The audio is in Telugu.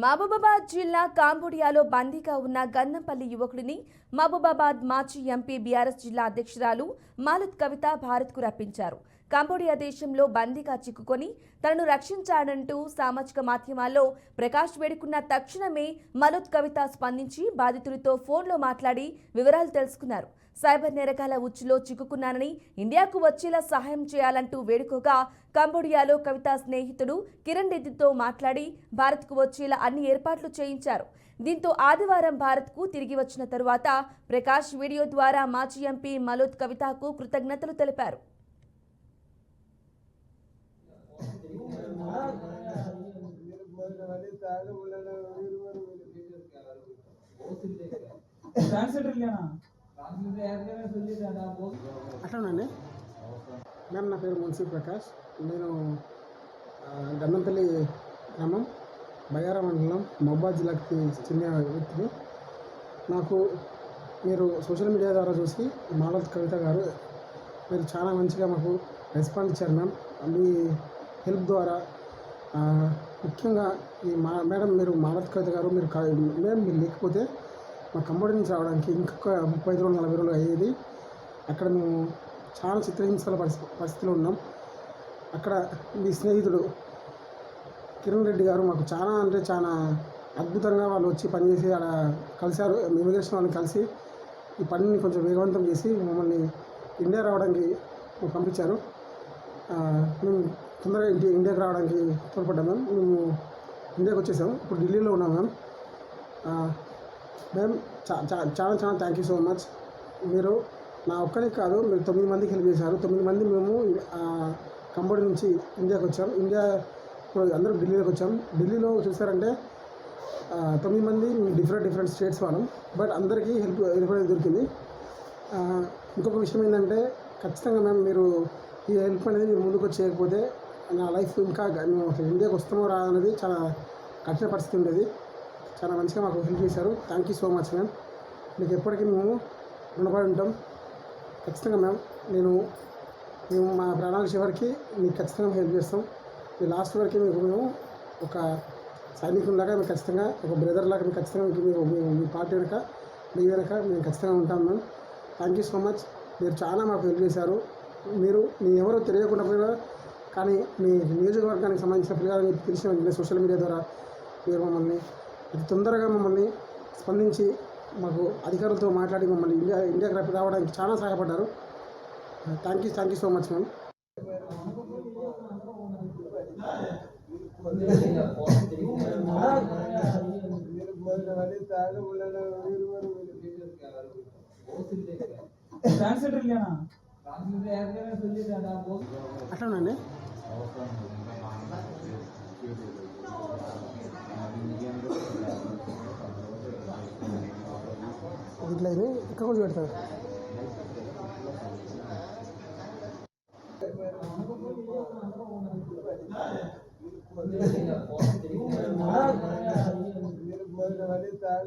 మహబూబాబాద్ జిల్లా కాంబోడియాలో బందీగా ఉన్న గన్నంపల్లి యువకుడిని మహబూబాబాద్ మాజీ ఎంపీ బీఆర్ఎస్ జిల్లా అధ్యక్షురాలు మాలత్ కవిత భారత్కు రప్పించారు. కాంబోడియా దేశంలో బందీగా చిక్కుకొని తనను రక్షించాడంటూ సామాజిక మాధ్యమాల్లో ప్రకాష్ వేడుకున్న తక్షణమే మాలత్ కవిత స్పందించి బాధితుడితో ఫోన్లో మాట్లాడి వివరాలు తెలుసుకున్నారు. సైబర్ నేరగాల ఉచ్చులో చిక్కుకున్నానని ఇండియాకు వచ్చేలా సహాయం చేయాలంటూ వేడుకోగా కంబోడియాలో కవిత స్నేహితుడు కిరణ్ రెడ్డితో మాట్లాడి భారత్కు వచ్చేలా అన్ని ఏర్పాట్లు చేయించారు. దీంతో ఆదివారం భారత్కు తిరిగి వచ్చిన తరువాత ప్రకాష్ వీడియో ద్వారా మాజీ ఎంపీ మాలత్ కవితకు కృతజ్ఞతలు తెలిపారు. అట్లానండి మ్యామ్, నా పేరు మున్సి ప్రకాష్. నేను గన్నంపల్లి గ్రామం బయ్యార మండలం మహబూబాబాద్ జిల్లాకి చెందిన వ్యక్తిని. నాకు మీరు సోషల్ మీడియా ద్వారా చూసి మాలత్ కవిత గారు మీరు చాలా మంచిగా మాకు రెస్పాన్స్ ఇచ్చారు మ్యామ్. మీ హెల్ప్ ద్వారా ముఖ్యంగా ఈ మేడం మీరు మాలత్ కవిత గారు మీరు లేకపోతే మా కంబోడియా నుంచి రావడానికి ఇంకొక 35 రోజులు 40 రోజులు అయ్యేది. అక్కడ మేము చాలా చిత్రహింసల పరిస్థితిలో ఉన్నాం. అక్కడ మీ స్నేహితుడు కిరణ్ రెడ్డి గారు మాకు చాలా అద్భుతంగా వాళ్ళు వచ్చి పనిచేసి అక్కడ కలిశారు. ఇమిగ్రేషన్ వాళ్ళని కలిసి ఈ పనిని కొంచెం వేగవంతం చేసి మమ్మల్ని ఇండియా రావడానికి పంపించారు. మేము తొందరగా ఇండియాకి రావడానికి తోడ్పడ్డాం మ్యామ్. మేము ఇండియాకి వచ్చేసాము. ఇప్పుడు ఢిల్లీలో ఉన్నాం మ్యామ్. మ్యామ్ చాలా థ్యాంక్ యూ సో మచ్. మీరు నా ఒక్కరికి కాదు, మీరు 9 మందికి హెల్ప్ చేశారు. 9 మంది మేము కంబోడియా నుంచి ఇండియాకి వచ్చాం. ఇండియా అందరం ఢిల్లీలోకి వచ్చాం. ఢిల్లీలో చూసారంటే 9 మంది డిఫరెంట్ స్టేట్స్ వాళ్ళం. బట్ అందరికీ హెల్ప్ అనేది దొరికింది. ఇంకొక విషయం ఏంటంటే ఖచ్చితంగా మ్యామ్ మీరు ఈ హెల్ప్ అనేది మీరు ముందుకు చేయకపోతే నా లైఫ్ ఇంకా మేము అసలు ఇండియాకి వస్తామో రా అనేది చాలా కఠిన పరిస్థితి ఉండేది. చాలా మంచిగా మాకు హెల్ప్ చేశారు. Thank you so much ma'am. మీకు ఎప్పటికీ మేము రుణపడి ఉంటాం. ఖచ్చితంగా మ్యామ్ మేము మా ప్రాణాల చివరికి మీకు ఖచ్చితంగా హెల్ప్ చేస్తాం. మీ లాస్ట్ వరకు మేము ఒక సైనికుల్లాగా మీకు ఖచ్చితంగా ఒక బ్రదర్ లాగా మీకు ఖచ్చితంగా మీ పార్టీ వెనక మీ మేము ఖచ్చితంగా ఉంటాం ma'am. Thank you so much. మీరు చాలా మాకు హెల్ప్ చేశారు. మీరు ఎవరో తెలియకుండా పోయినా కానీ మీ నియోజకవర్గానికి సంబంధించిన పిల్లలని తెలిసిన వెంటనే సోషల్ మీడియా ద్వారా మీరు మమ్మల్ని అతి తొందరగా మమ్మల్ని స్పందించి మాకు అధికారులతో మాట్లాడి మమ్మల్ని ఇండియాకి రావడానికి చాలా సహాయపడ్డారు. Thank you so much ma'am. అట్లానండి ఇట్లా ఇది ఇక్కడ కూడా పెడతారు. తాగ